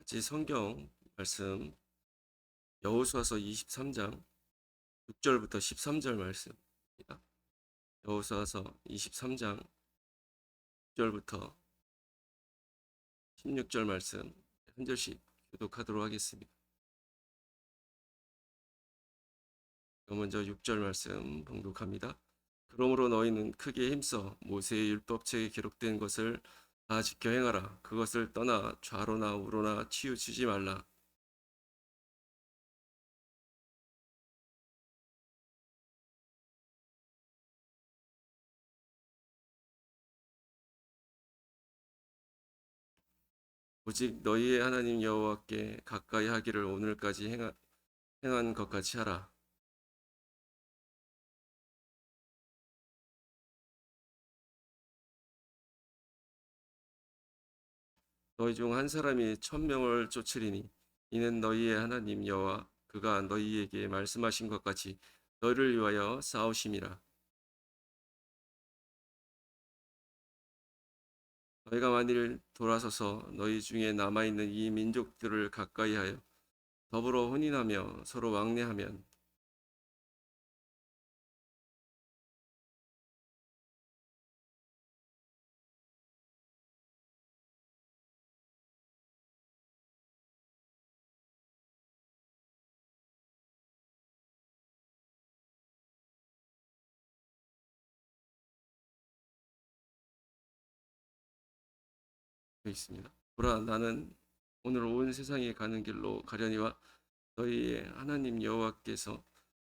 같이 성경 말씀 여호수아서 23장 6절부터 13절 말씀입니다. 여호수아서 23장 6절부터 16절 말씀 한 절씩 교독하도록 하겠습니다. 먼저 6절 말씀 봉독합니다. 그러므로 너희는 크게 힘써 모세의 율법책에 기록된 것을 다 지켜 행하라. 그것을 떠나 좌로나 우로나 치우치지 말라. 오직 너희의 하나님 여호와께 가까이 하기를 오늘까지 행한 것 같이 하라. 너희 중 한 사람이 1,000명을 쫓으리니 이는 너희의 하나님 여호와 그가 너희에게 말씀하신 것 같이 너희를 위하여 싸우심이라. 너희가 만일 돌아서서 너희 중에 남아있는 이 민족들을 가까이하여 더불어 혼인하며 서로 왕래하면 있습니다. 보라 나는 오늘 온 세상에 가는 길로 가려니와 너희의 하나님 여호와께서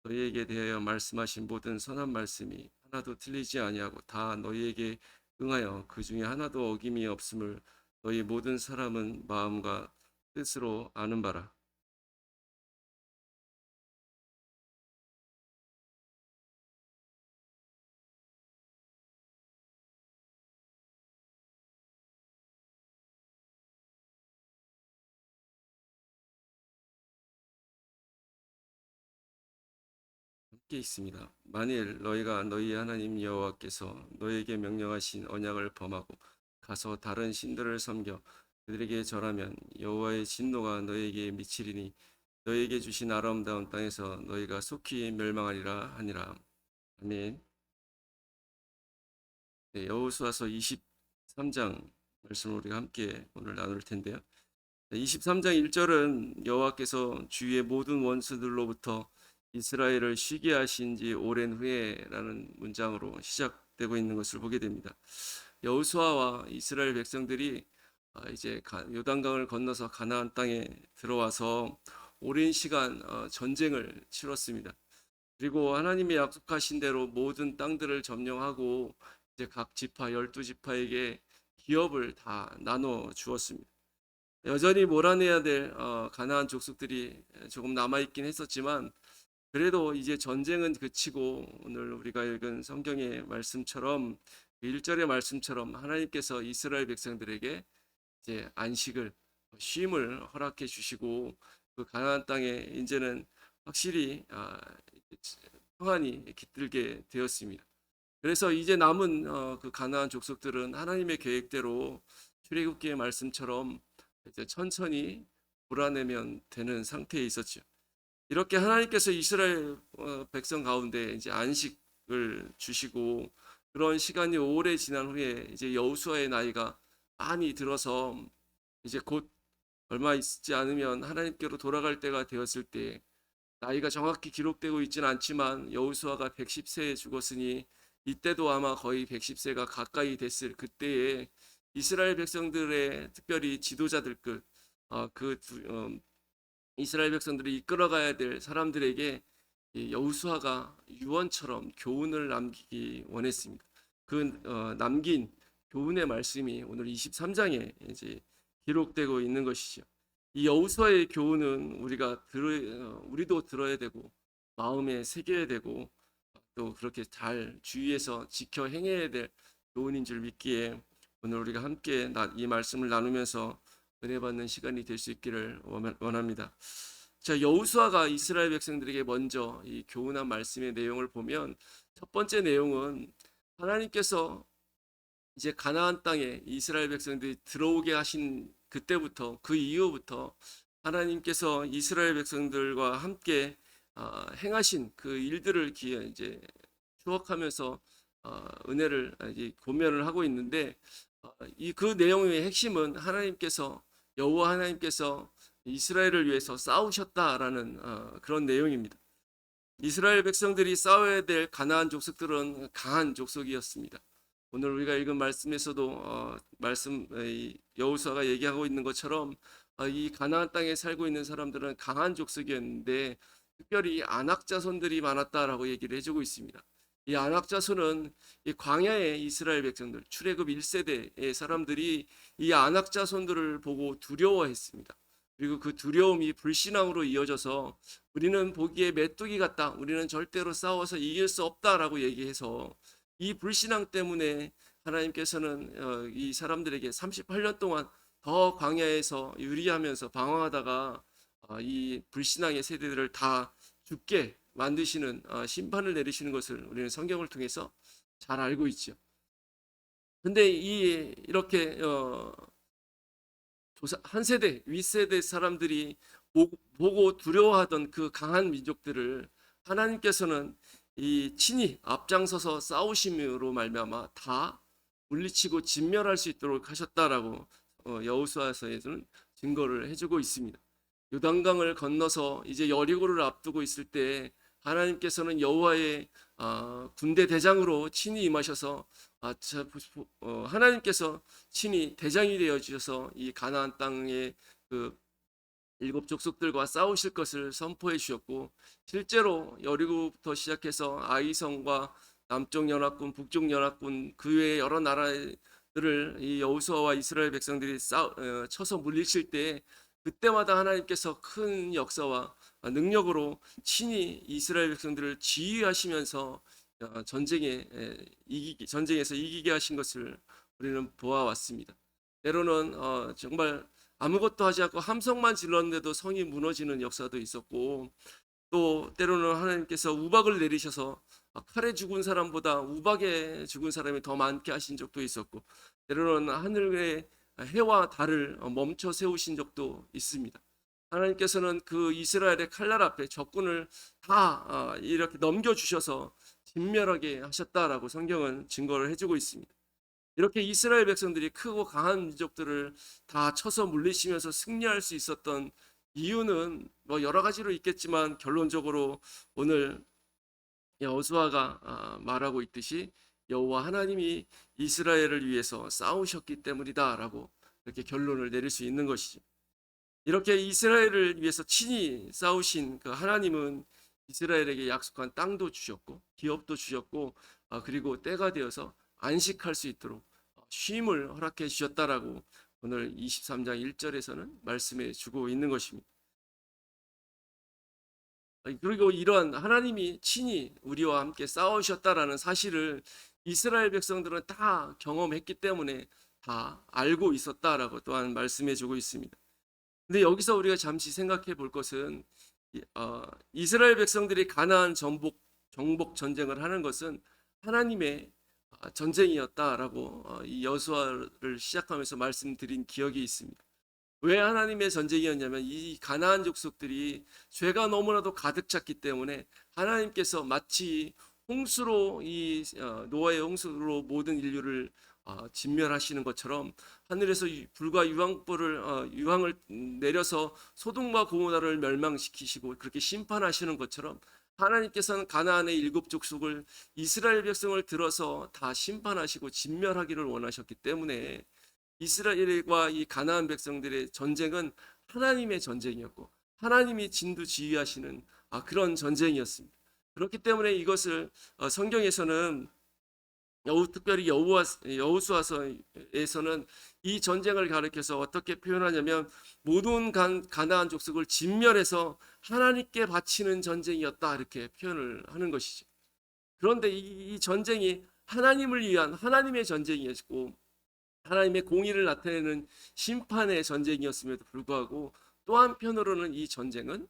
너희에게 대하여 말씀하신 모든 선한 말씀이 하나도 틀리지 아니하고 다 너희에게 응하여 그 중에 하나도 어김이 없음을 너희 모든 사람은 마음과 뜻으로 아는 바라. 함께 있습니다. 만일 너희가 너희 하나님 여호와께서 너희에게 명령하신 언약을 범하고 가서 다른 신들을 섬겨 그들에게 절하면 여호와의 진노가 너희에게 미치리니 너희에게 주신 아름다운 땅에서 너희가 속히 멸망하리라 하니라. 아멘. 네, 여호수아서 23장 말씀을 우리가 함께 오늘 나눌 텐데요. 23장 1절은 여호와께서 주위의 모든 원수들로부터 이스라엘을 쉬게 하신 지 오랜 후에라는 문장으로 시작되고 있는 것을 보게 됩니다. 여호수아와 이스라엘 백성들이 이제 요단강을 건너서 가나안 땅에 들어와서 오랜 시간 전쟁을 치렀습니다. 그리고 하나님이 약속하신 대로 모든 땅들을 점령하고 이제 각 지파 12지파에게 기업을 다 나눠 주었습니다. 여전히 몰아내야 될 가나안 족속들이 조금 남아 있긴 했었지만 그래도 이제 전쟁은 그치고 오늘 우리가 읽은 성경의 말씀처럼 1절의 말씀처럼 하나님께서 이스라엘 백성들에게 이제 안식을 쉼을 허락해 주시고 그 가나안 땅에 이제는 확실히 평안이 깃들게 되었습니다. 그래서 이제 남은 그 가나안 족속들은 하나님의 계획대로 출애굽기의 말씀처럼 이제 천천히 몰아내면 되는 상태에 있었죠. 이렇게 하나님께서 이스라엘 백성 가운데 이제 안식을 주시고 그런 시간이 오래 지난 후에 이제 여호수아의 나이가 많이 들어서 이제 곧 얼마 있지 않으면 하나님께로 돌아갈 때가 되었을 때 나이가 정확히 기록되고 있지는 않지만 여호수아가 110세에 죽었으니 이때도 아마 거의 110세가 가까이 됐을 그때에 이스라엘 백성들의 특별히 지도자들 이스라엘 백성들이 이끌어가야 될 사람들에게 여호수아가 유언처럼 교훈을 남기기 원했습니다. 그 남긴 교훈의 말씀이 오늘 23장에 이제 기록되고 있는 것이죠. 이 여호수아의 교훈은 우리도 들어야 되고 마음에 새겨야 되고 또 그렇게 잘 주위에서 지켜 행해야 될 교훈인 줄 믿기에 오늘 우리가 함께 이 말씀을 나누면서 은혜 받는 시간이 될 수 있기를 원합니다. 자, 여호수아가 이스라엘 백성들에게 먼저 이 교훈한 말씀의 내용을 보면 첫 번째 내용은 하나님께서 이제 가나안 땅에 이스라엘 백성들이 들어오게 하신 그때부터 그 이후부터 하나님께서 이스라엘 백성들과 함께 행하신 그 일들을 이제 추억하면서 은혜를 이제 고면을 하고 있는데 이 그 내용의 핵심은 여호와 하나님께서 이스라엘을 위해서 싸우셨다라는 그런 내용입니다. 이스라엘 백성들이 싸워야 될 가나안 족속들은 강한 족속이었습니다. 오늘 우리가 읽은 말씀에서도 여호수아가 얘기하고 있는 것처럼 이 가나안 땅에 살고 있는 사람들은 강한 족속이었는데 특별히 아낙 자손들이 많았다라고 얘기를 해주고 있습니다. 이 아낙 자손은 이 광야의 이스라엘 백성들, 출애굽 1세대의 사람들이 이 아낙 자손들을 보고 두려워했습니다. 그리고 그 두려움이 불신앙으로 이어져서 우리는 보기에 메뚜기 같다, 우리는 절대로 싸워서 이길 수 없다라고 얘기해서 이 불신앙 때문에 하나님께서는 이 사람들에게 38년 동안 더 광야에서 유리하면서 방황하다가 이 불신앙의 세대들을 다 죽게 만드시는 심판을 내리시는 것을 우리는 성경을 통해서 잘 알고 있죠. 근데 이렇게 한 세대, 윗세대 사람들이 보고 두려워하던 그 강한 민족들을 하나님께서는 이 친히 앞장서서 싸우심으로 말미암아 다 물리치고 진멸할 수 있도록 하셨다라고 여호수아서에서는 증거를 해주고 있습니다. 요단강을 건너서 이제 여리고를 앞두고 있을 때 하나님께서는 여호와의 군대 대장으로 친히 임하셔서 하나님께서 친히 대장이 되어 주셔서 이 가나안 땅의 그 7족속들과 싸우실 것을 선포해 주셨고, 실제로 여리고부터 시작해서 아이성과 남쪽 연합군, 북쪽 연합군 그 외의 여러 나라들을 이 여호수아와 이스라엘 백성들이 쳐서 물리칠 때 그때마다 하나님께서 큰 역사와 능력으로 친히 이스라엘 백성들을 지휘하시면서 전쟁에서 이기게 하신 것을 우리는 보아왔습니다. 때로는 정말 아무것도 하지 않고 함성만 질렀는데도 성이 무너지는 역사도 있었고, 또 때로는 하나님께서 우박을 내리셔서 칼에 죽은 사람보다 우박에 죽은 사람이 더 많게 하신 적도 있었고, 때로는 하늘의 해와 달을 멈춰 세우신 적도 있습니다. 하나님께서는 그 이스라엘의 칼날 앞에 적군을 다 이렇게 넘겨주셔서 진멸하게 하셨다라고 성경은 증거를 해주고 있습니다. 이렇게 이스라엘 백성들이 크고 강한 민족들을 다 쳐서 물리치면서 승리할 수 있었던 이유는 뭐 여러 가지로 있겠지만, 결론적으로 오늘 여호수아가 말하고 있듯이 여호와 하나님이 이스라엘을 위해서 싸우셨기 때문이다라고 이렇게 결론을 내릴 수 있는 것이죠. 이렇게 이스라엘을 위해서 친히 싸우신 그 하나님은 이스라엘에게 약속한 땅도 주셨고 기업도 주셨고 그리고 때가 되어서 안식할 수 있도록 쉼을 허락해 주셨다라고 오늘 23장 1절에서는 말씀해 주고 있는 것입니다. 그리고 이러한 하나님이 친히 우리와 함께 싸우셨다라는 사실을 이스라엘 백성들은 다 경험했기 때문에 다 알고 있었다라고 또한 말씀해 주고 있습니다. 근데 여기서 우리가 잠시 생각해 볼 것은 이스라엘 백성들이 가나안 정복 전쟁을 하는 것은 하나님의 전쟁이었다라고 이 여호수아를 시작하면서 말씀드린 기억이 있습니다. 왜 하나님의 전쟁이었냐면 이 가나안 족속들이 죄가 너무나도 가득 찼기 때문에 하나님께서 마치 홍수로 노아의 홍수로 모든 인류를 진멸하시는 것처럼 하늘에서 불과 유황을 내려서 소돔과 고모라를 멸망시키시고 그렇게 심판하시는 것처럼 하나님께서는 가나안의 7족속을 이스라엘 백성을 들어서 다 심판하시고 진멸하기를 원하셨기 때문에 이스라엘과 이 가나안 백성들의 전쟁은 하나님의 전쟁이었고 하나님이 진두지휘하시는 그런 전쟁이었습니다. 그렇기 때문에 이것을 성경에서는 특별히 여호수아서에서는 이 전쟁을 가리켜서 어떻게 표현하냐면 모든 가나안 족속을 진멸해서 하나님께 바치는 전쟁이었다 이렇게 표현을 하는 것이죠. 그런데 이 전쟁이 하나님을 위한 하나님의 전쟁이었고 하나님의 공의를 나타내는 심판의 전쟁이었음에도 불구하고 또 한편으로는 이 전쟁은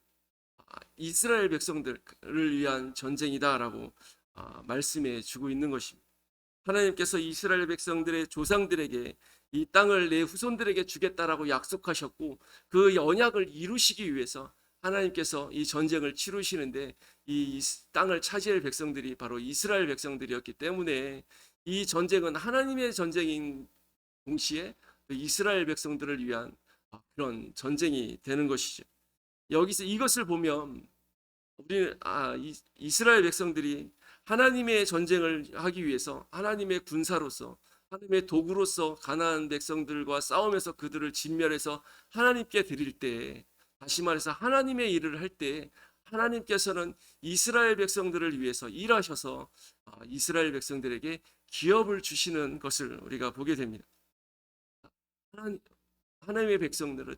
이스라엘 백성들을 위한 전쟁이다라고 말씀해 주고 있는 것입니다. 하나님께서 이스라엘 백성들의 조상들에게 이 땅을 내 후손들에게 주겠다라고 약속하셨고 그 언약을 이루시기 위해서 하나님께서 이 전쟁을 치르시는데 이 땅을 차지할 백성들이 바로 이스라엘 백성들이었기 때문에 이 전쟁은 하나님의 전쟁인 동시에 그 이스라엘 백성들을 위한 그런 전쟁이 되는 것이죠. 여기서 이것을 보면 우리는 이스라엘 백성들이 하나님의 전쟁을 하기 위해서 하나님의 군사로서 하나님의 도구로서 가나안 백성들과 싸우면서 그들을 진멸해서 하나님께 드릴 때, 다시 말해서 하나님의 일을 할 때 하나님께서는 이스라엘 백성들을 위해서 일하셔서 이스라엘 백성들에게 기업을 주시는 것을 우리가 보게 됩니다. 하나님의 백성들은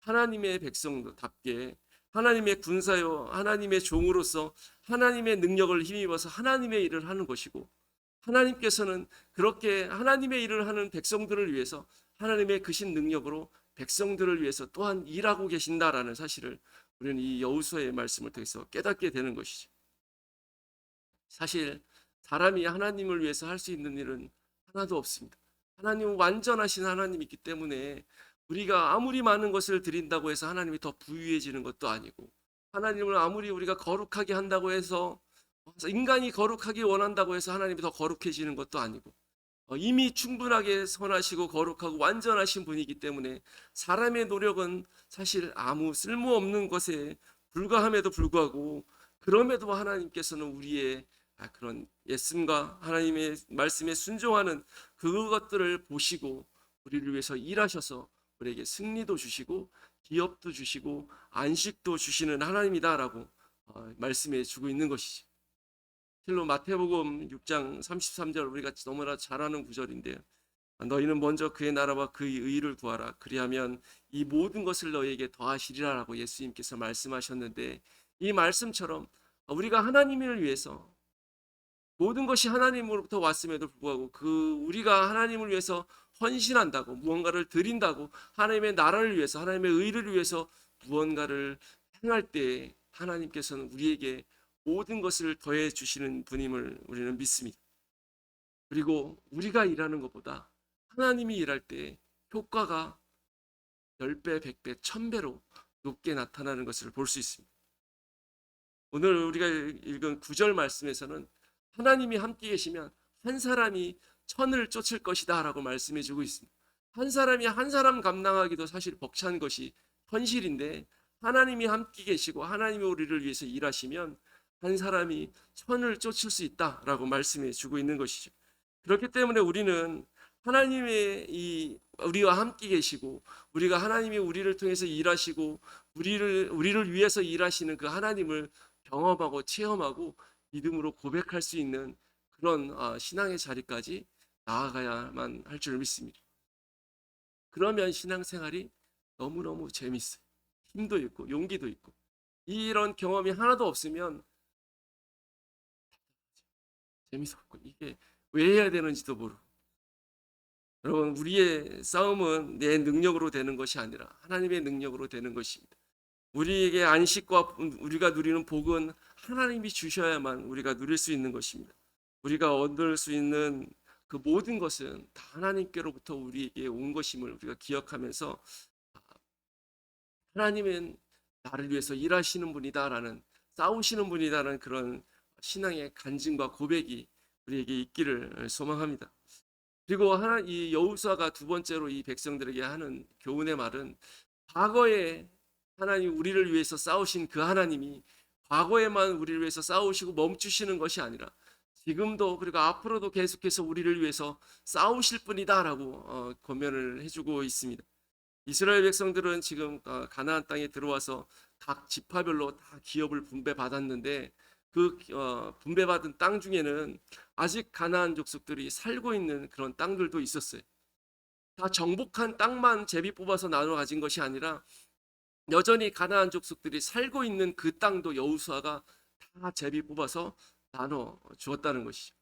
하나님의 백성답게 하나님의 군사요 하나님의 종으로서 하나님의 능력을 힘입어서 하나님의 일을 하는 것이고, 하나님께서는 그렇게 하나님의 일을 하는 백성들을 위해서 하나님의 크신 능력으로 백성들을 위해서 또한 일하고 계신다라는 사실을 우리는 이 여호수아의 말씀을 통해서 깨닫게 되는 것이죠. 사실 사람이 하나님을 위해서 할 수 있는 일은 하나도 없습니다. 하나님은 완전하신 하나님이기 때문에 우리가 아무리 많은 것을 드린다고 해서 하나님이 더 부유해지는 것도 아니고, 하나님을 아무리 우리가 거룩하게 한다고 해서 인간이 거룩하게 원한다고 해서 하나님이 더 거룩해지는 것도 아니고, 이미 충분하게 선하시고 거룩하고 완전하신 분이기 때문에 사람의 노력은 사실 아무 쓸모없는 것에 불과함에도 불구하고, 그럼에도 하나님께서는 우리의 그런 예씀과 하나님의 말씀에 순종하는 그것들을 보시고 우리를 위해서 일하셔서 우리에게 승리도 주시고 기업도 주시고 안식도 주시는 하나님이다라고 말씀해 주고 있는 것이죠. 실로 마태복음 6장 33절 우리가 너무나 잘 아는 구절인데요. 너희는 먼저 그의 나라와 그의 의를 구하라. 그리하면 이 모든 것을 너희에게 더하시리라라고 예수님께서 말씀하셨는데, 이 말씀처럼 우리가 하나님을 위해서 모든 것이 하나님으로부터 왔음에도 불구하고 우리가 하나님을 위해서 헌신한다고, 무언가를 드린다고, 하나님의 나라를 위해서 하나님의 의를 위해서 무언가를 행할 때 하나님께서는 우리에게 모든 것을 더해 주시는 분임을 우리는 믿습니다. 그리고 우리가 일하는 것보다 하나님이 일할 때 효과가 10배, 100배, 1000배로 높게 나타나는 것을 볼 수 있습니다. 오늘 우리가 읽은 9절 말씀에서는 하나님이 함께 계시면 한 사람이 천을 쫓을 것이다 라고 말씀해 주고 있습니다. 한 사람이 한 사람 감당하기도 사실 벅찬 것이 현실인데, 하나님이 함께 계시고 하나님이 우리를 위해서 일하시면 한 사람이 천을 쫓을 수 있다라고 말씀해 주고 있는 것이죠. 그렇기 때문에 우리는 하나님의 우리와 함께 계시고 우리가 하나님이 우리를 통해서 일하시고 우리를 위해서 일하시는 그 하나님을 경험하고 체험하고 믿음으로 고백할 수 있는 그런 신앙의 자리까지 나아가야만 할 줄 믿습니다. 그러면 신앙생활이 너무너무 재밌어요. 힘도 있고 용기도 있고. 이런 경험이 하나도 없으면 재미도 없고 이게 왜 해야 되는지도 모르고. 여러분, 우리의 싸움은 내 능력으로 되는 것이 아니라 하나님의 능력으로 되는 것입니다. 우리에게 안식과 우리가 누리는 복은 하나님이 주셔야만 우리가 누릴 수 있는 것입니다. 우리가 얻을 수 있는 그 모든 것은 다 하나님께로부터 우리에게 온 것임을 우리가 기억하면서 하나님은 나를 위해서 일하시는 분이다라는, 싸우시는 분이다라는 그런 신앙의 간증과 고백이 우리에게 있기를 소망합니다. 그리고 이 여호수아가 두 번째로 이 백성들에게 하는 교훈의 말은, 과거에 하나님 우리를 위해서 싸우신 그 하나님이 과거에만 우리를 위해서 싸우시고 멈추시는 것이 아니라 지금도 그리고 앞으로도 계속해서 우리를 위해서 싸우실 분이다라고 권면을 해주고 있습니다. 이스라엘 백성들은 지금 가나안 땅에 들어와서 각 지파별로 다 기업을 분배받았는데, 그 분배받은 땅 중에는 아직 가나안 족속들이 살고 있는 그런 땅들도 있었어요. 다 정복한 땅만 제비 뽑아서 나눠 가진 것이 아니라 여전히 가나안 족속들이 살고 있는 그 땅도 여호수아가 다 제비 뽑아서 나눠 주었다는 것이죠.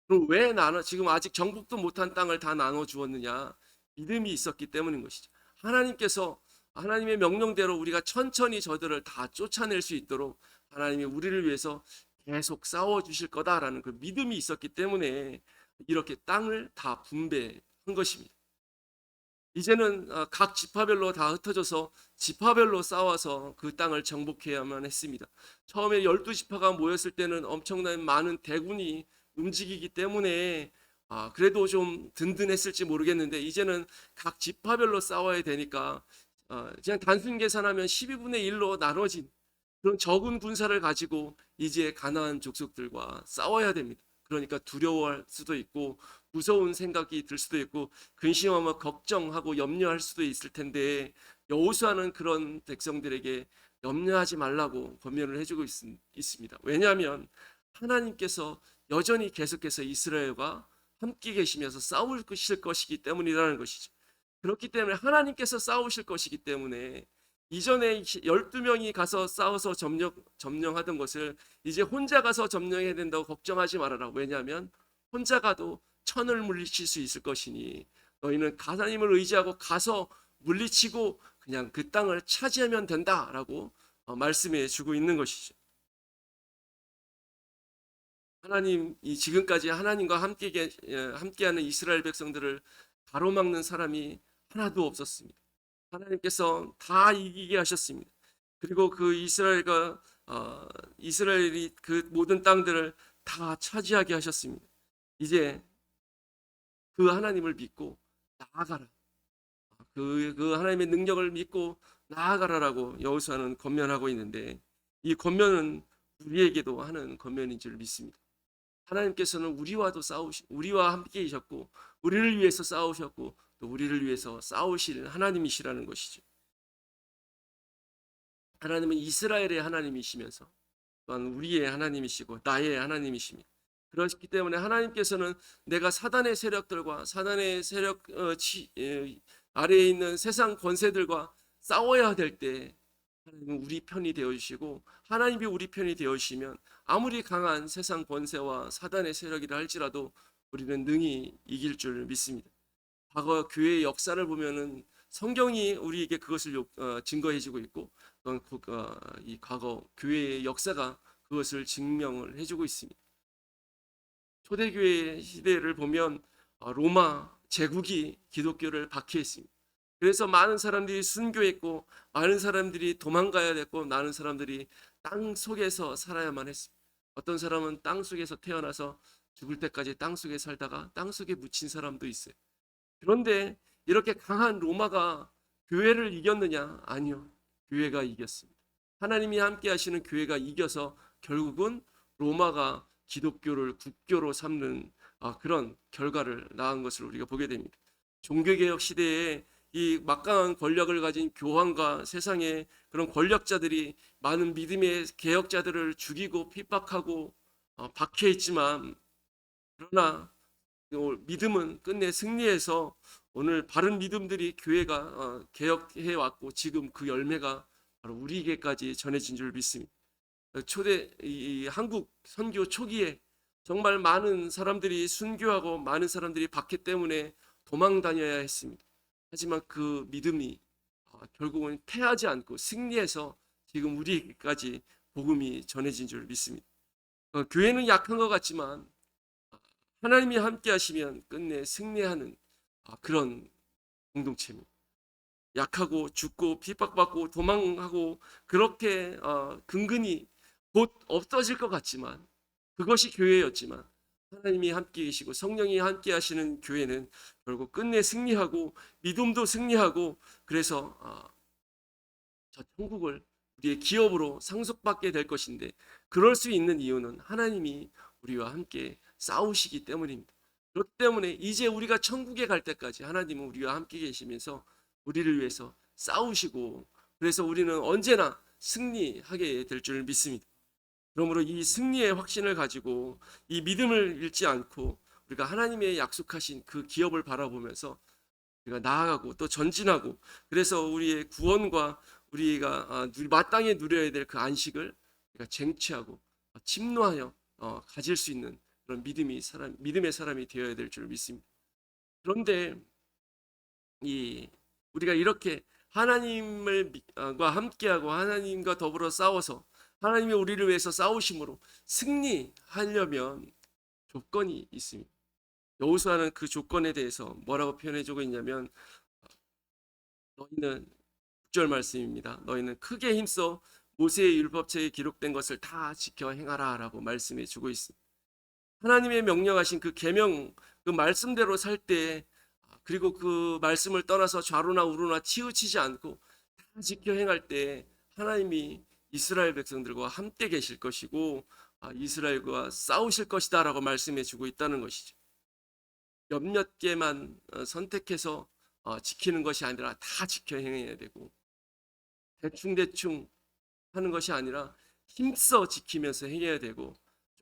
그럼 왜 지금 아직 정복도 못한 땅을 다 나눠 주었느냐? 믿음이 있었기 때문인 것이죠. 하나님께서 하나님의 명령대로 우리가 천천히 저들을 다 쫓아낼 수 있도록 하나님이 우리를 위해서 계속 싸워 주실 거다라는 그 믿음이 있었기 때문에 이렇게 땅을 다 분배한 것입니다. 이제는 각 지파별로 다 흩어져서 지파별로 싸워서 그 땅을 정복해야만 했습니다. 처음에 12지파가 모였을 때는 엄청난 많은 대군이 움직이기 때문에 그래도 좀 든든했을지 모르겠는데, 이제는 각 지파별로 싸워야 되니까 그냥 단순 계산하면 12분의 1로 나눠진 그런 적은 군사를 가지고 이제 가나안 족속들과 싸워야 됩니다. 그러니까 두려워할 수도 있고 무서운 생각이 들 수도 있고 근심하며 걱정하고 염려할 수도 있을 텐데, 여호수아는 그런 백성들에게 염려하지 말라고 권면을 해주고 있습니다. 왜냐하면 하나님께서 여전히 계속해서 이스라엘과 함께 계시면서 싸우실 것이기 때문이라는 것이죠. 그렇기 때문에 하나님께서 싸우실 것이기 때문에 이전에 12명이 가서 싸워서 점령하던 것을 이제 혼자 가서 점령해야 된다고 걱정하지 말아라. 왜냐하면 혼자 가도 천을 물리칠 수 있을 것이니 너희는 하나님을 의지하고 가서 물리치고 그냥 그 땅을 차지하면 된다라고 말씀해 주고 있는 것이죠. 하나님이 지금까지 하나님과 함께하는 이스라엘 백성들을 가로막는 사람이 하나도 없었습니다. 하나님께서 다 이기게 하셨습니다. 그리고 그 이스라엘이 그 모든 땅들을 다 차지하게 하셨습니다. 이제 그 하나님을 믿고 나아가라. 그 하나님의 능력을 믿고 나아가라라고 여호수아는 권면하고 있는데, 이 권면은 우리에게도 하는 권면인 줄 믿습니다. 하나님께서는 우리와 함께 계셨고 우리를 위해서 싸우셨고 또 우리를 위해서 싸우실 하나님이시라는 것이죠. 하나님은 이스라엘의 하나님이시면서 또한 우리의 하나님이시고 나의 하나님이십니다. 그렇기 때문에 하나님께서는 내가 사단의 세력들과 사단의 세력 아래에 있는 세상 권세들과 싸워야 될 때 하나님은 우리 편이 되어주시고, 하나님이 우리 편이 되어주시면 아무리 강한 세상 권세와 사단의 세력이라 할지라도 우리는 능히 이길 줄 믿습니다. 과거 교회의 역사를 보면은 성경이 우리에게 그것을 증거해주고 있고, 또한 이 과거 교회의 역사가 그것을 증명을 해주고 있습니다. 초대교회 시대를 보면 로마 제국이 기독교를 박해했습니다. 그래서 많은 사람들이 순교했고 많은 사람들이 도망가야 됐고 많은 사람들이 땅 속에서 살아야만 했습니다. 어떤 사람은 땅 속에서 태어나서 죽을 때까지 땅 속에 살다가 땅 속에 묻힌 사람도 있어요. 그런데 이렇게 강한 로마가 교회를 이겼느냐? 아니요. 교회가 이겼습니다. 하나님이 함께 하시는 교회가 이겨서 결국은 로마가 기독교를 국교로 삼는 그런 결과를 낳은 것을 우리가 보게 됩니다. 종교개혁 시대에 이 막강한 권력을 가진 교황과 세상의 그런 권력자들이 많은 믿음의 개혁자들을 죽이고 핍박하고 박해했지만, 그러나 믿음은 끝내 승리해서 오늘 바른 믿음들이 교회가 개혁해 왔고 지금 그 열매가 바로 우리에게까지 전해진 줄 믿습니다. 이 한국 선교 초기에 정말 많은 사람들이 순교하고 많은 사람들이 박해 때문에 도망 다녀야 했습니다. 하지만 그 믿음이 결국은 패하지 않고 승리해서 지금 우리에게까지 복음이 전해진 줄 믿습니다. 교회는 약한 것 같지만 하나님이 함께 하시면 끝내 승리하는 그런 공동체입니다. 약하고 죽고 핍박받고 도망하고 그렇게 근근히 곧 없어질 것 같지만, 그것이 교회였지만 하나님이 함께 계시고 성령이 함께 하시는 교회는 결국 끝내 승리하고 믿음도 승리하고, 그래서 저 천국을 우리의 기업으로 상속받게 될 것인데, 그럴 수 있는 이유는 하나님이 우리와 함께 싸우시기 때문입니다. 그렇기 때문에 이제 우리가 천국에 갈 때까지 하나님은 우리와 함께 계시면서 우리를 위해서 싸우시고, 그래서 우리는 언제나 승리하게 될 줄 믿습니다. 그러므로 이 승리의 확신을 가지고 이 믿음을 잃지 않고 우리가 하나님의 약속하신 그 기업을 바라보면서 우리가 나아가고 또 전진하고, 그래서 우리의 구원과 우리가 마땅히 누려야 될 그 안식을 우리가 쟁취하고 침노하여 가질 수 있는 그런 믿음의 사람이 되어야 될 줄 믿습니다. 그런데 우리가 이렇게 하나님과 함께하고 하나님과 더불어 싸워서 하나님이 우리를 위해서 싸우심으로 승리하려면 조건이 있습니다. 여호수아는 그 조건에 대해서 뭐라고 표현해주고 있냐면 너희는 6절 말씀입니다. 너희는 크게 힘써 모세의 율법책에 기록된 것을 다 지켜 행하라라고 말씀해 주고 있습니다. 하나님의 명령하신 그 계명, 그 말씀대로 살 때, 그리고 그 말씀을 떠나서 좌로나 우로나 치우치지 않고 다 지켜 행할 때 하나님이 이스라엘 백성들과 함께 계실 것이고 이스라엘과 싸우실 것이다라고 말씀해 주고 있다는 것이죠. 몇몇 개만 선택해서 지키는 것이 아니라 다 지켜 행해야 되고, 대충대충 하는 것이 아니라 힘써 지키면서 행해야 되고,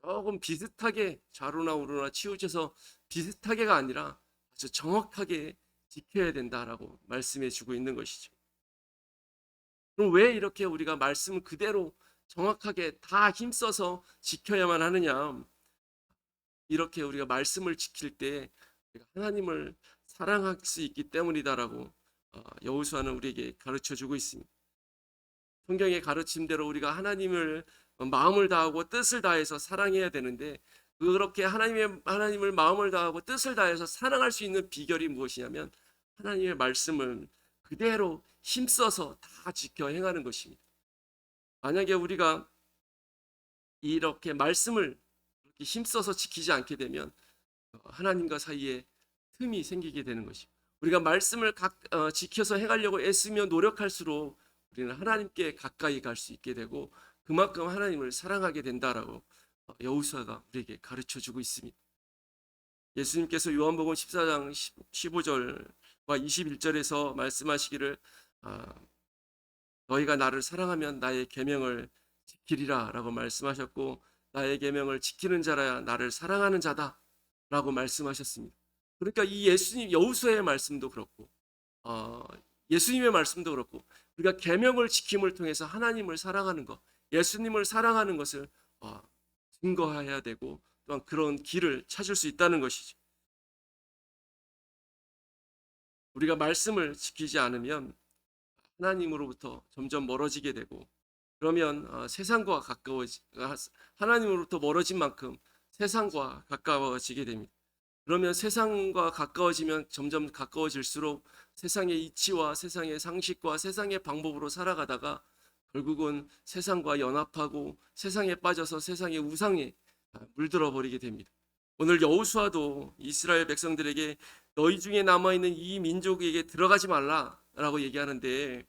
조금 비슷하게 좌로나 우로나 치우쳐서 비슷하게가 아니라 아주 정확하게 지켜야 된다라고 말씀해 주고 있는 것이죠. 그럼 왜 이렇게 우리가 말씀 그대로 정확하게 다 힘써서 지켜야만 하느냐? 이렇게 우리가 말씀을 지킬 때 우리가 하나님을 사랑할 수 있기 때문이다라고 여호수아는 우리에게 가르쳐 주고 있습니다. 성경의 가르침대로 우리가 하나님을 마음을 다하고 뜻을 다해서 사랑해야 되는데, 그렇게 하나님을 마음을 다하고 뜻을 다해서 사랑할 수 있는 비결이 무엇이냐면 하나님의 말씀을 그대로 힘써서 다 지켜 행하는 것입니다. 만약에 우리가 이렇게 말씀을 이렇게 힘써서 지키지 않게 되면 하나님과 사이에 틈이 생기게 되는 것입니다. 우리가 말씀을 지켜서 행하려고 애쓰며 노력할수록 우리는 하나님께 가까이 갈 수 있게 되고 그만큼 하나님을 사랑하게 된다라고 여호수아가 우리에게 가르쳐 주고 있습니다. 예수님께서 요한복음 14장 15절과 21절에서 말씀하시기를 너희가 나를 사랑하면 나의 계명을 지키리라라고 말씀하셨고, 나의 계명을 지키는 자라야 나를 사랑하는 자다라고 말씀하셨습니다. 그러니까 이 여호수아의 말씀도 그렇고 예수님의 말씀도 그렇고 우리가 계명을 지킴을 통해서 하나님을 사랑하는 것, 예수님을 사랑하는 것을 증거해야 되고 또한 그런 길을 찾을 수 있다는 것이죠. 우리가 말씀을 지키지 않으면 하나님으로부터 점점 멀어지게 되고, 그러면 세상과 하나님으로부터 멀어진 만큼 세상과 가까워지게 됩니다. 그러면 세상과 가까워지면 점점 가까워질수록 세상의 이치와 세상의 상식과 세상의 방법으로 살아가다가 결국은 세상과 연합하고 세상에 빠져서 세상의 우상에 물들어 버리게 됩니다. 오늘 여호수아도 이스라엘 백성들에게 너희 중에 남아있는 이 민족에게 들어가지 말라라고 얘기하는데,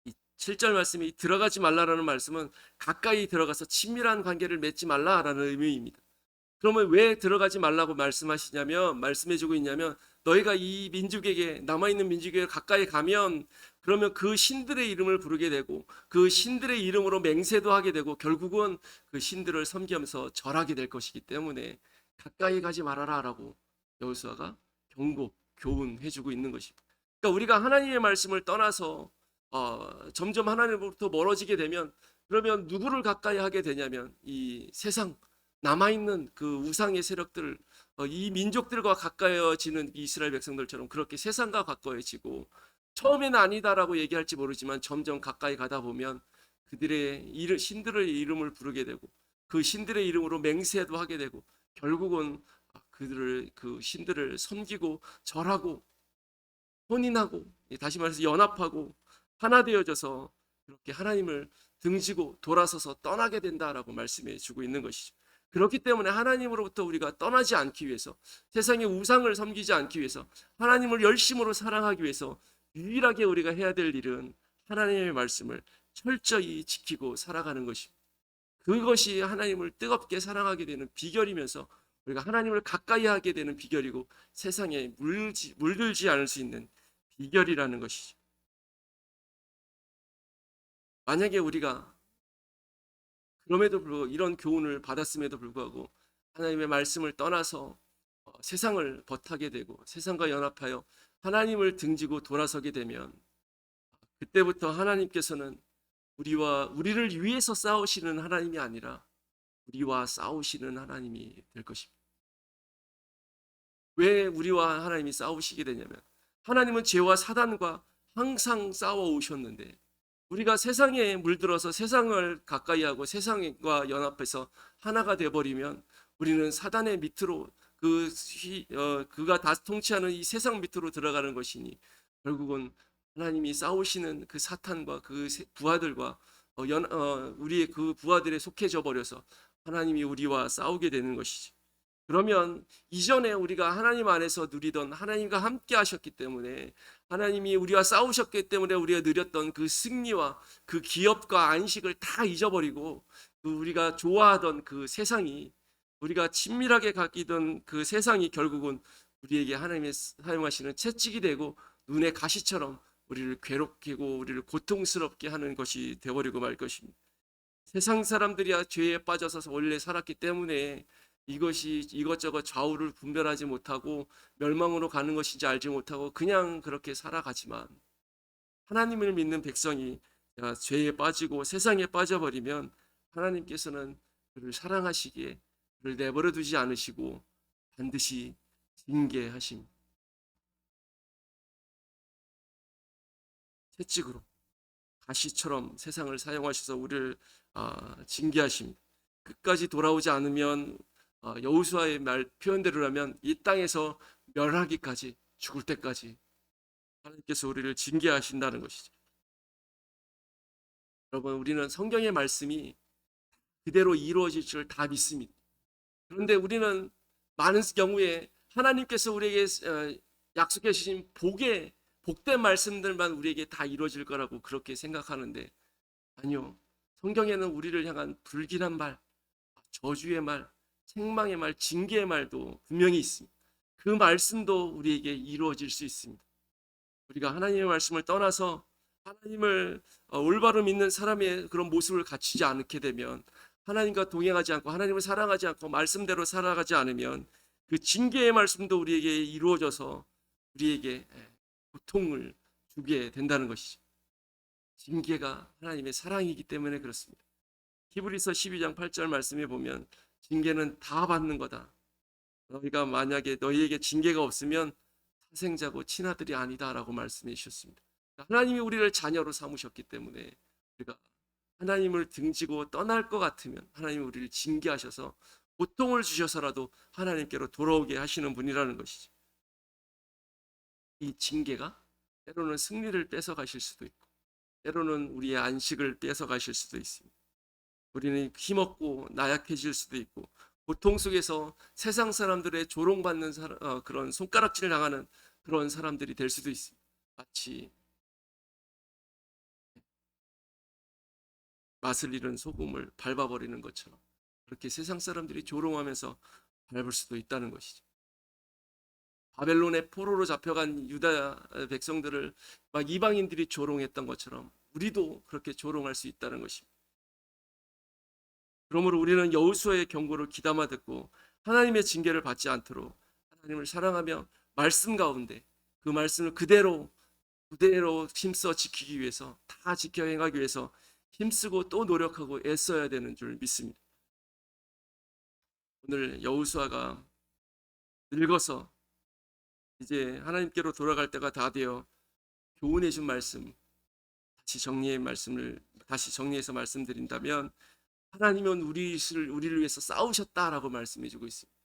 이 7절 말씀이 들어가지 말라라는 말씀은 가까이 들어가서 친밀한 관계를 맺지 말라라는 의미입니다. 그러면 왜 들어가지 말라고 말씀해주고 있냐면, 너희가 이 민족에게, 남아있는 민족에게 가까이 가면 그러면 그 신들의 이름을 부르게 되고 그 신들의 이름으로 맹세도 하게 되고 결국은 그 신들을 섬기면서 절하게 될 것이기 때문에 가까이 가지 말아라 라고 여호수아가 교훈해주고 있는 것입니다. 그러니까 우리가 하나님의 말씀을 떠나서 점점 하나님으로부터 멀어지게 되면, 그러면 누구를 가까이 하게 되냐면 이 세상, 남아있는 그 우상의 세력들, 이 민족들과 가까워지는 이스라엘 백성들처럼 그렇게 세상과 가까워지고, 처음에는 아니다라고 얘기할지 모르지만 점점 가까이 가다 보면 그들의 신들의 이름을 부르게 되고 그 신들의 이름으로 맹세도 하게 되고 결국은 그 신들을 섬기고 절하고 혼인하고, 다시 말해서 연합하고 하나 되어져서 그렇게 하나님을 등지고 돌아서서 떠나게 된다라고 말씀해 주고 있는 것이죠. 그렇기 때문에 하나님으로부터 우리가 떠나지 않기 위해서, 세상의 우상을 섬기지 않기 위해서, 하나님을 열심으로 사랑하기 위해서 유일하게 우리가 해야 될 일은 하나님의 말씀을 철저히 지키고 살아가는 것입니다. 그것이 하나님을 뜨겁게 사랑하게 되는 비결이면서 우리가 하나님을 가까이 하게 되는 비결이고 세상에 물들지 않을 수 있는 비결이라는 것이죠. 만약에 우리가 그럼에도 불구하고 이런 교훈을 받았음에도 불구하고 하나님의 말씀을 떠나서 세상을 벗하게 되고 세상과 연합하여 하나님을 등지고 돌아서게 되면 그때부터 하나님께서는 우리를 위해서 싸우시는 하나님이 아니라 우리와 싸우시는 하나님이 될 것입니다. 왜 우리와 하나님이 싸우시게 되냐면, 하나님은 죄와 사단과 항상 싸워 오셨는데 우리가 세상에 물들어서 세상을 가까이 하고 세상과 연합해서 하나가 되어버리면 우리는 사단의 밑으로 그가 다 통치하는 이 세상 밑으로 들어가는 것이니 결국은 하나님이 싸우시는 그 사탄과 그 부하들과 우리의 그 부하들에 속해져 버려서 하나님이 우리와 싸우게 되는 것이지. 그러면 이전에 우리가 하나님 안에서 누리던 하나님과 함께 하셨기 때문에 하나님이 우리와 싸우셨기 때문에 우리가 누렸던 그 승리와 그 기업과 안식을 다 잊어버리고 그 우리가 좋아하던 그 세상이 우리가 친밀하게 가기던 그 세상이 결국은 우리에게 하나님의 사용하시는 채찍이 되고 눈의 가시처럼 우리를 괴롭히고 우리를 고통스럽게 하는 것이 되어버리고 말 것입니다. 세상 사람들이야 죄에 빠져서 원래 살았기 때문에 이것이 이것저것 좌우를 분별하지 못하고 멸망으로 가는 것인지 알지 못하고 그냥 그렇게 살아가지만 하나님을 믿는 백성이 죄에 빠지고 세상에 빠져버리면 하나님께서는 그를 사랑하시기에 그를 내버려 두지 않으시고 반드시 징계하십니다. 채찍으로 가시처럼 세상을 사용하셔서 우리를 징계하십니다. 끝까지 돌아오지 않으면 여호수아의 말 표현대로라면 이 땅에서 멸하기까지 죽을 때까지 하나님께서 우리를 징계하신다는 것이죠. 여러분 우리는 성경의 말씀이 그대로 이루어질 줄 다 믿습니다. 그런데 우리는 많은 경우에 하나님께서 우리에게 약속해 주신 복된 말씀들만 우리에게 다 이루어질 거라고 그렇게 생각하는데 아니요. 성경에는 우리를 향한 불길한 말, 저주의 말, 책망의 말, 징계의 말도 분명히 있습니다. 그 말씀도 우리에게 이루어질 수 있습니다. 우리가 하나님의 말씀을 떠나서 하나님을 올바로 믿는 사람의 그런 모습을 갖추지 않게 되면 하나님과 동행하지 않고 하나님을 사랑하지 않고 말씀대로 살아가지 않으면 그 징계의 말씀도 우리에게 이루어져서 우리에게 고통을 주게 된다는 것이죠. 징계가 하나님의 사랑이기 때문에 그렇습니다. 히브리서 12장 8절 말씀에 보면 징계는 다 받는 거다. 너희가 만약에 너희에게 징계가 없으면 사생자고 친아들이 아니다라고 말씀해 주셨습니다. 하나님이 우리를 자녀로 삼으셨기 때문에 우리가 하나님을 등지고 떠날 것 같으면 하나님이 우리를 징계하셔서 고통을 주셔서라도 하나님께로 돌아오게 하시는 분이라는 것이죠. 이 징계가 때로는 승리를 뺏어가실 수도 있고 때로는 우리의 안식을 뺏어가실 수도 있습니다. 우리는 힘없고 나약해질 수도 있고 고통 속에서 세상 사람들의 조롱받는 그런 손가락질을 당하는 그런 사람들이 될 수도 있습니다. 마치 맛을 잃은 소금을 밟아버리는 것처럼 그렇게 세상 사람들이 조롱하면서 밟을 수도 있다는 것이죠. 바벨론의 포로로 잡혀간 유다 백성들을 막 이방인들이 조롱했던 것처럼 우리도 그렇게 조롱할 수 있다는 것입니다. 그러므로 우리는 여호수아의 경고를 귀담아 듣고 하나님의 징계를 받지 않도록 하나님을 사랑하며 말씀 가운데 그 말씀을 그대로 힘써 지키기 위해서 다 지켜 행하기 위해서 힘쓰고 또 노력하고 애써야 되는 줄 믿습니다. 오늘 여호수아가 늙어서 이제 하나님께로 돌아갈 때가 다 되어 교훈해 준 말씀 다시 정리해서 말씀드린다면 하나님은 우리를 위해서 싸우셨다라고 말씀해 주고 있습니다.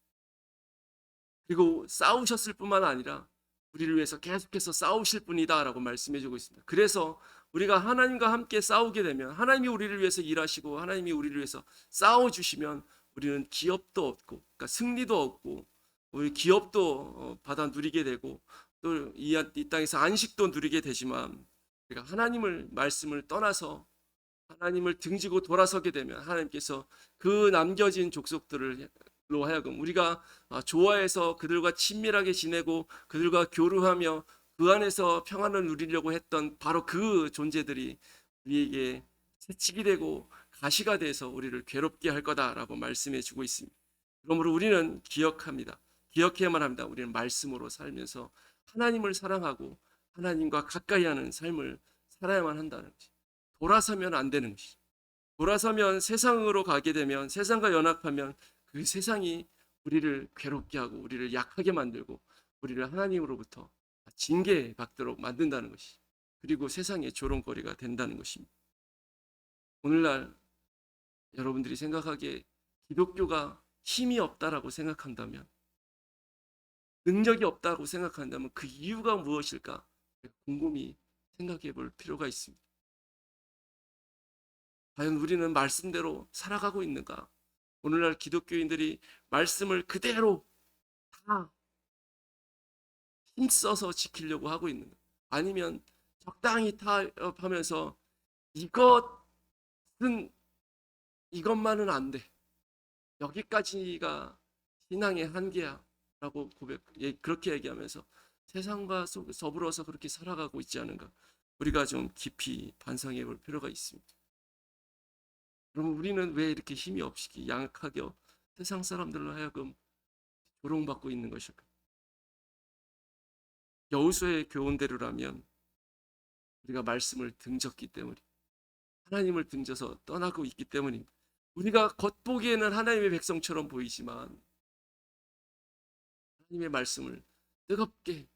그리고 싸우셨을 뿐만 아니라 우리를 위해서 계속해서 싸우실 분이다라고 말씀해 주고 있습니다. 그래서 우리가 하나님과 함께 싸우게 되면 하나님이 우리를 위해서 일하시고 하나님이 우리를 위해서 싸워 주시면 우리는 기업도 얻고 그러니까 승리도 얻고 우리 기업도 받아 누리게 되고 또 이 땅에서 안식도 누리게 되지만 우리가 하나님을 말씀을 떠나서 하나님을 등지고 돌아서게 되면 하나님께서 그 남겨진 족속들로 하여금 우리가 좋아해서 그들과 친밀하게 지내고 그들과 교류하며 그 안에서 평안을 누리려고 했던 바로 그 존재들이 우리에게 채찍이 되고 가시가 돼서 우리를 괴롭게 할 거다라고 말씀해 주고 있습니다. 그러므로 우리는 기억해야만 합니다. 우리는 말씀으로 살면서 하나님을 사랑하고 하나님과 가까이 하는 삶을 살아야만 한다는 것이. 돌아서면 안 되는 것이죠. 돌아서면 세상으로 가게 되면 세상과 연합하면 그 세상이 우리를 괴롭게 하고 우리를 약하게 만들고 우리를 하나님으로부터 징계받도록 만든다는 것이 그리고 세상의 조롱거리가 된다는 것입니다. 오늘날 여러분들이 생각하기에 기독교가 힘이 없다라고 생각한다면 능력이 없다고 생각한다면 그 이유가 무엇일까 곰곰이 생각해 볼 필요가 있습니다. 과연 우리는 말씀대로 살아가고 있는가? 오늘날 기독교인들이 말씀을 그대로 다 힘써서 지키려고 하고 있는가? 아니면 적당히 타협하면서 이것은 이것만은 안 돼. 여기까지가 신앙의 한계야. 라고 그렇게 얘기하면서 세상과 더불어서 그렇게 살아가고 있지 않은가. 우리가 좀 깊이 반성해 볼 필요가 있습니다. 그럼 우리는 왜 이렇게 힘이 없이 양악하게 세상 사람들로 하여금 조롱받고 있는 것일까? 여호수아의 교훈대로라면 우리가 말씀을 등졌기 때문에, 하나님을 등져서 떠나고 있기 때문입니다. 우리가 겉보기에는 하나님의 백성처럼 보이지만 하나님의 말씀을 뜨겁게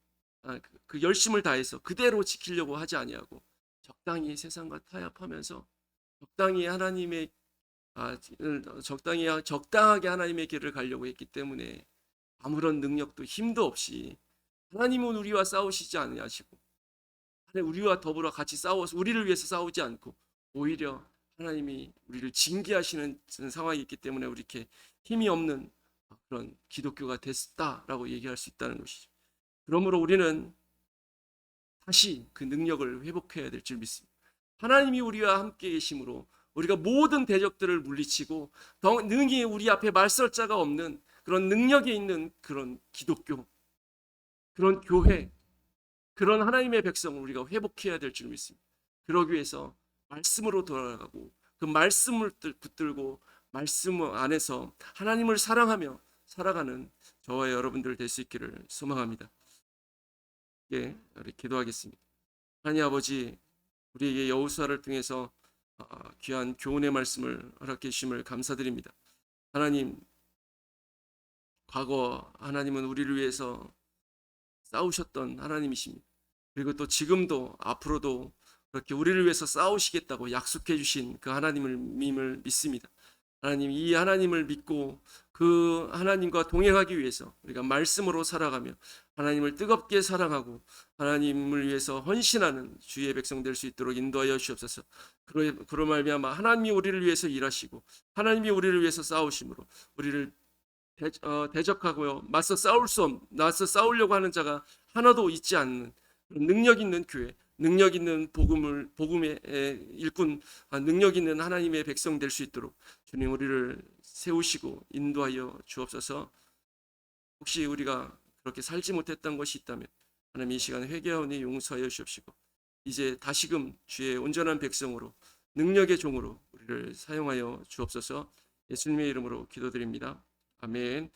그 열심을 다해서 그대로 지키려고 하지 아니하고 적당히 세상과 타협하면서 적당히 하나님의 적당하게 하나님의 길을 가려고 했기 때문에 아무런 능력도 힘도 없이, 하나님은 우리와 싸우시지 아니하시고 우리와 더불어 같이 싸워서 우리를 위해서 싸우지 않고 오히려 하나님이 우리를 징계하시는 상황이 있기 때문에 우리 이렇게 힘이 없는 그런 기독교가 됐다라고 얘기할 수 있다는 것이죠. 그러므로 우리는 다시 그 능력을 회복해야 될 줄 믿습니다. 하나님이 우리와 함께 계심으로 우리가 모든 대적들을 물리치고 더 능히 우리 앞에 말설 자가 없는 그런 능력이 있는 그런 기독교, 그런 교회, 그런 하나님의 백성을 우리가 회복해야 될 줄 믿습니다. 그러기 위해서 말씀으로 돌아가고 그 말씀을 붙들고 말씀 안에서 하나님을 사랑하며 살아가는 저와 여러분들 될 수 있기를 소망합니다. 예, 우리 기도하겠습니다. 하나님 아버지, 우리에게 여호수아를 통해서 귀한 교훈의 말씀을 허락해 주심을 감사드립니다. 하나님, 과거 하나님은 우리를 위해서 싸우셨던 하나님이십니다. 그리고 또 지금도 앞으로도 그렇게 우리를 위해서 싸우시겠다고 약속해 주신 그 하나님을 믿습니다. 하나님, 이 하나님을 믿고 그 하나님과 동행하기 위해서 우리가 말씀으로 살아가며 하나님을 뜨겁게 사랑하고 하나님을 위해서 헌신하는 주의 백성 될 수 있도록 인도하여 주옵소서. 그로 말미암아 하나님이 우리를 위해서 일하시고 하나님이 우리를 위해서 싸우심으로 우리를 대적하고요, 맞서 싸우려고 하는 자가 하나도 있지 않는 능력 있는 교회, 능력 있는 복음의 일꾼, 능력 있는 하나님의 백성 될 수 있도록 주님 우리를 세우시고 인도하여 주옵소서. 혹시 우리가 그렇게 살지 못했던 것이 있다면 하나님 이 시간 회개하오니 용서하여 주옵시고 이제 다시금 주의 온전한 백성으로 능력의 종으로 우리를 사용하여 주옵소서. 예수님의 이름으로 기도드립니다. 아멘.